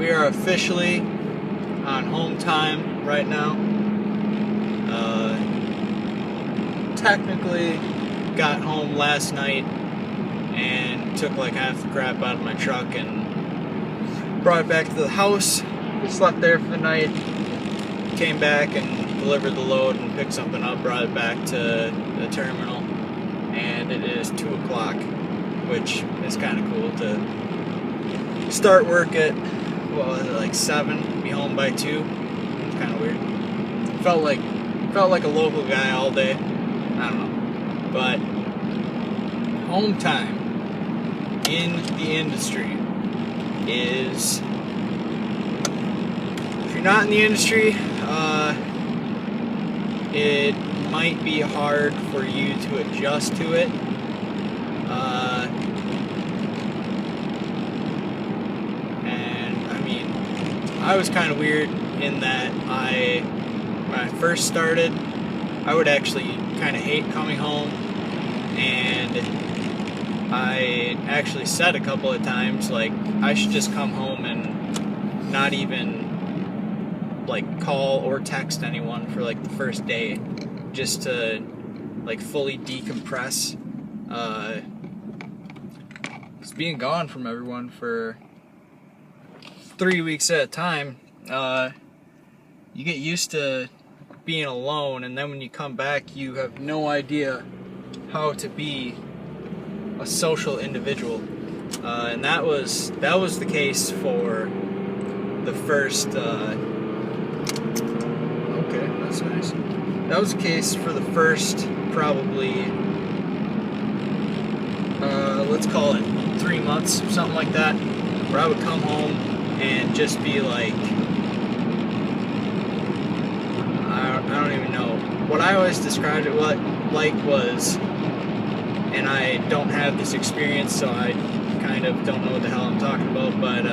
we are officially on home time right now. Technically got home last night and took like half the crap out of my truck and brought it back to the house. Slept there for the night, came back and delivered the load and picked something up, brought it back to the terminal, and it is 2 o'clock, which is kind of cool to start work at, like 7, be home by 2. It's kind of weird. Felt like a local guy all day. I don't know. But home time in the industry is, if you're not in the industry, it might be hard for you to adjust to it. And I mean, I was kind of weird in that when I first started, I would actually kind of hate coming home, and I actually said a couple of times, like, I should just come home and not even like call or text anyone for like the first day, just to like fully decompress. Just being gone from everyone for 3 weeks at a time, you get used to being alone, and then when you come back, you have no idea how to be a social individual, and that was the case for the first. Okay, that's nice. That was the case for the first probably, let's call it 3 months, something like that, where I would come home and just be like, I don't even know. What I always described it like was, and I don't have this experience, so I kind of don't know what the hell I'm talking about, but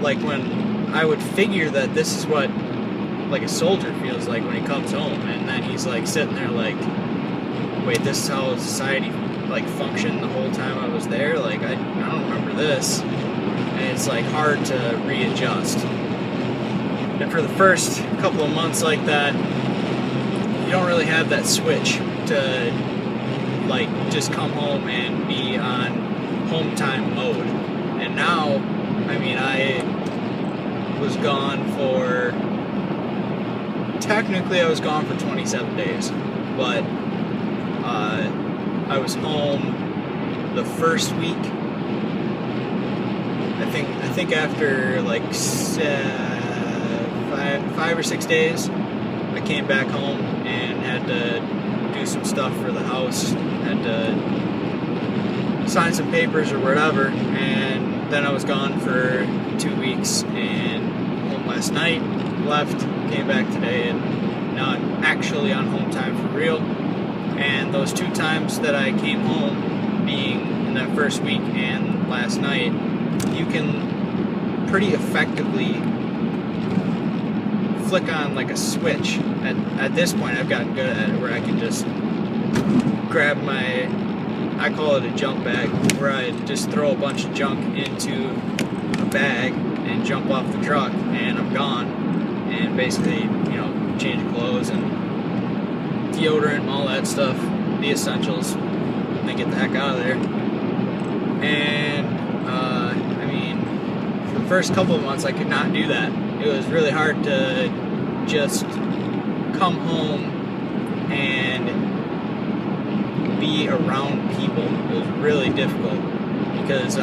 like when I would figure that this is what like a soldier feels like when he comes home, and then he's like sitting there like, wait, this is how society like functioned the whole time I was there? Like, I don't remember this. And it's like hard to readjust. And for the first couple of months like that, you don't really have that switch to like just come home and be on home time mode. And now, I mean, I was gone for, technically I was gone for 27 days, but I was home the first week. I think after like 5 or 6 days, I came back home and had to do some stuff for the house, had to sign some papers or whatever, and then I was gone for 2 weeks, and home last night, left, came back today, and now I'm actually on home time for real. And those 2 times that I came home, being in that first week and last night, you can pretty effectively flick on like a switch. At this point, I've gotten good at it, where I can just grab I call it a junk bag, where I just throw a bunch of junk into a bag and jump off the truck, and I'm gone. And basically, change of clothes and deodorant, all that stuff, the essentials, and then get the heck out of there. And I mean, for the first couple of months, I could not do that. It was really hard to just come home and be around people. It was really difficult because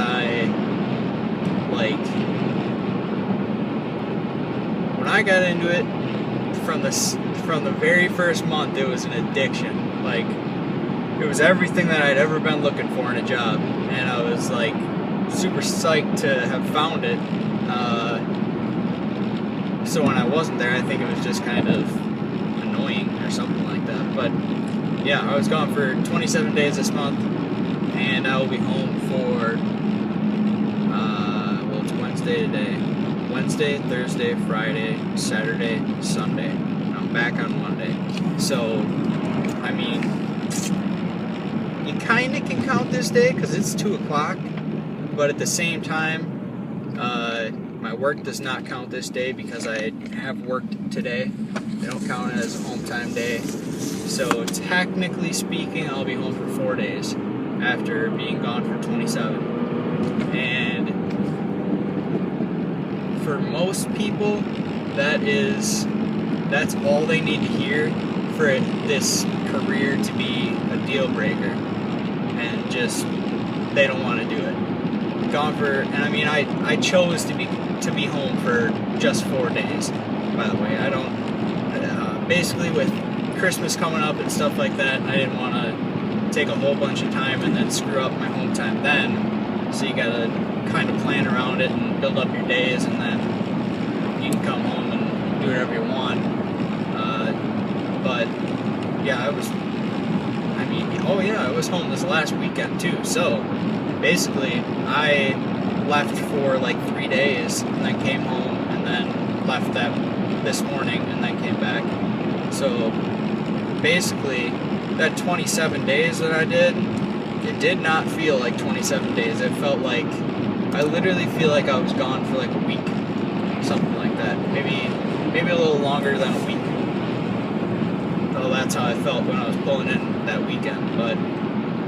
when I got into it, from the very first month, it was an addiction. Like, it was everything that I'd ever been looking for in a job, and I was like super psyched to have found it. So when I wasn't there, I think it was just kind of annoying or something like that. But yeah, I was gone for 27 days this month, and I will be home for it's Wednesday today. Wednesday, Thursday, Friday, Saturday, Sunday. I'm back on Monday. So, I mean, you kind of can count this day because it's 2 o'clock, but at the same time, my work does not count this day because I have worked today. They don't count it as a home time day. So technically speaking, I'll be home for 4 days after being gone for 27. And for most people, that's all they need to hear for this career to be a deal breaker, and just they don't want to do it. Gone for, and I mean, I chose to be home for just 4 days. By the way, I don't. Basically, with Christmas coming up and stuff like that, I didn't want to take a whole bunch of time and then screw up my home time then. So you gotta kind of plan around it and build up your days, and then you can come home and do whatever you want. But yeah, I was home this last weekend too. So basically, I left for like 3 days and then came home, and then left this morning and then came back. So basically, that 27 days that I did, it did not feel like 27 days. It felt like, I literally feel like I was gone for like a week, something like that. Maybe a little longer than a week. So that's how I felt when I was pulling in that weekend. But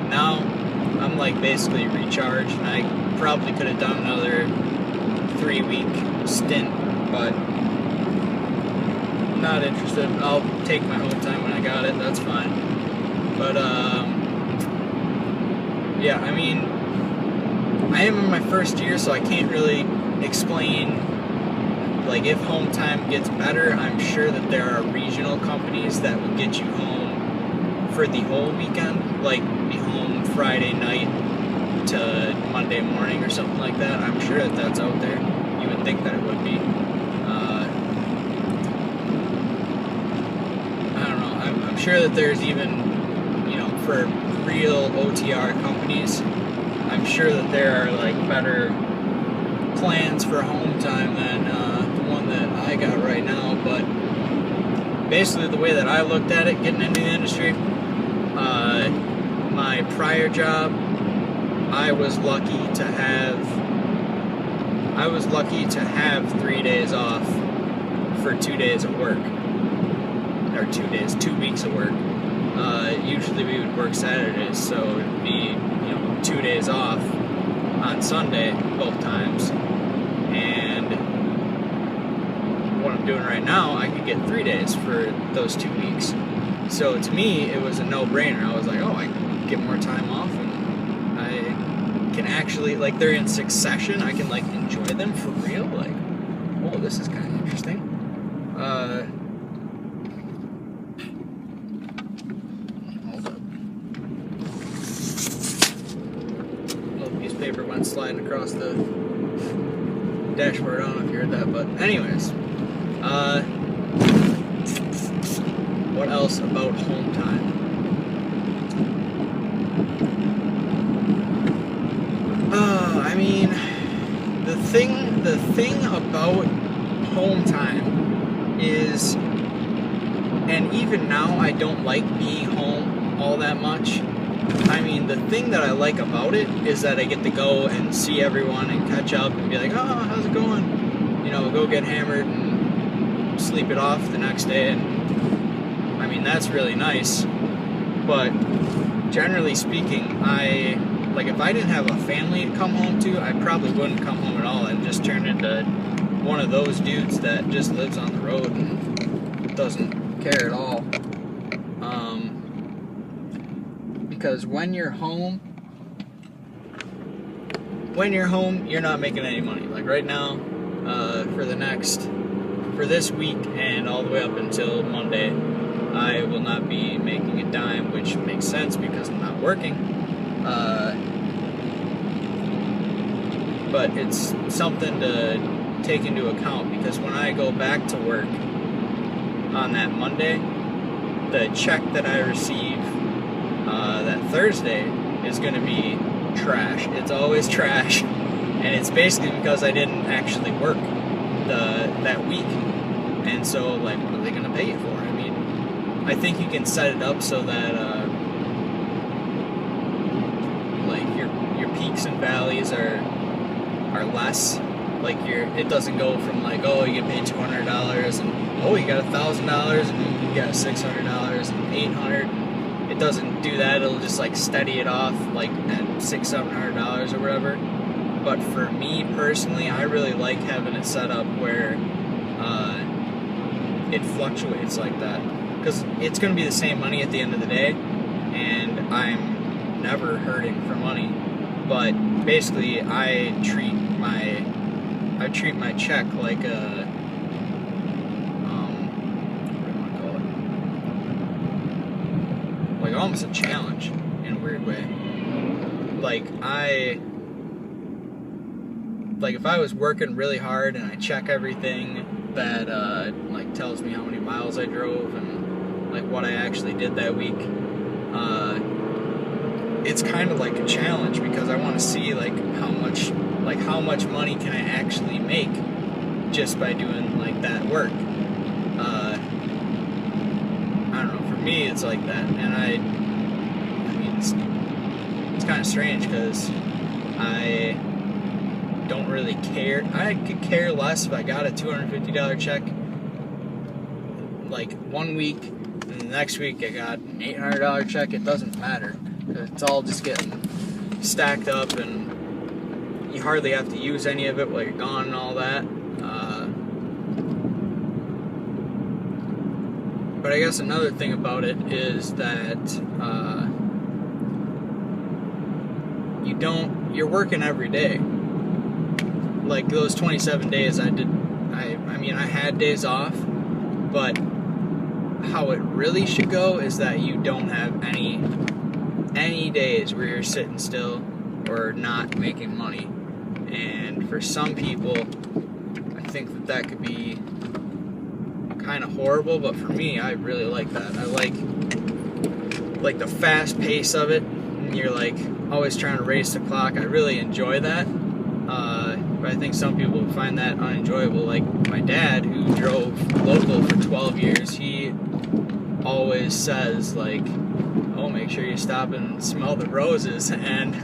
now I'm like basically recharged, and I probably could have done another 3-week stint, but I'm not interested. I'll take my home time when I got it, that's fine. But yeah, I mean, I am in my first year, so I can't really explain, like, if home time gets better. I'm sure that there are regional companies that will get you home for the whole weekend, like be home Friday night to Monday morning or something like that. I'm sure that that's out there. You would think that it would be. I don't know. I'm sure that there's even, for real OTR companies, I'm sure that there are like better plans for home time than the one that I got right now. But basically, the way that I looked at it getting into the industry, my prior job, I was lucky to have 3 days off for 2 days of work, or 2 weeks of work. Usually we would work Saturdays, so it would be 2 days off on Sunday both times. And what I'm doing right now, I could get 3 days for those 2 weeks. So to me, it was a no-brainer. I was like, oh, I can get more time off, and I can actually, like, they're in succession. I can like enjoy them for real. Like, oh, this is kind of interesting. Paper went sliding across the dashboard. I don't know if you heard that, but anyways, what else about home time? I mean, the thing about home time is, and even now I don't like being home all that much. I mean, the thing that I like about it is that I get to go and see everyone and catch up and be like, oh, how's it going? Go get hammered and sleep it off the next day. And I mean, that's really nice. But generally speaking, if I didn't have a family to come home to, I probably wouldn't come home at all and just turn into one of those dudes that just lives on the road and doesn't care at all. Because when you're home, you're not making any money. Like right now, for this week and all the way up until Monday, I will not be making a dime, which makes sense because I'm not working. But it's something to take into account, because when I go back to work on that Monday, the check that I receive that Thursday is going to be trash. It's always trash, and it's basically because I didn't actually work that week. And so, like, what are they going to pay you for? I mean, I think you can set it up so that like your peaks and valleys are less. Like it doesn't go from like, oh, you get paid $200 and oh, you got $1,000 and you got $600 and $800. It doesn't do that. It'll just like steady it off like at $600-700 or whatever. But for me personally, I really like having it set up where it fluctuates like that, because it's going to be the same money at the end of the day, and I'm never hurting for money. But basically, I treat my check like a what do I call it? Like almost a challenge in a weird way. Like if I was working really hard and I check everything that like tells me how many miles I drove and like what I actually did that week, it's kind of like a challenge, because I want to see like how much money can I actually make just by doing like that work. I don't know, for me it's like that, and I mean it's kind of strange because I don't really care. I could care less if I got a $250 check like one week and the next week I got an $800 check. It doesn't matter. It's all just getting stacked up and you hardly have to use any of it while you're gone and all that. But I guess another thing about it is that you're working every day. Like those 27 days I mean I had days off, but how it really should go is that you don't have any days where you're sitting still or not making money. And for some people, I think that could be kind of horrible, but for me, I really like that. I like the fast pace of it, and you're like always trying to race the clock. I really enjoy that. But I think some people find that unenjoyable. Like my dad, who drove local for 12 years, he always says like, oh, make sure you stop and smell the roses. And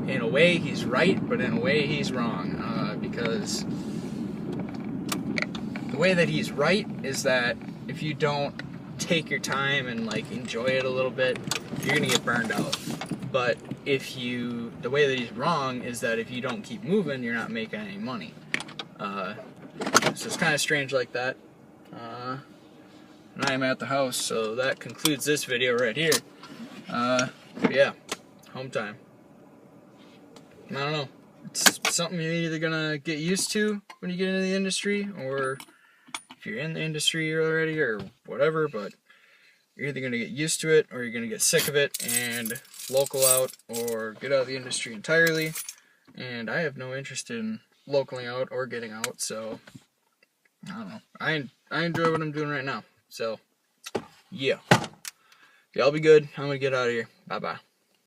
in a way he's right, but in a way he's wrong, because the way that he's right is that if you don't take your time and like enjoy it a little bit, you're gonna get burned out. But the way that he's wrong is that if you don't keep moving, you're not making any money. So it's kind of strange like that. And I am at the house, so that concludes this video right here. Yeah, home time. I don't know. It's something you're either gonna get used to when you get into the industry, or if you're in the industry already or whatever, but you're either gonna get used to it or you're gonna get sick of it and local out or get out of the industry entirely. And I have no interest in localing out or getting out, so I don't know. I enjoy what I'm doing right now. So yeah. Y'all be good. I'm gonna get out of here. Bye bye.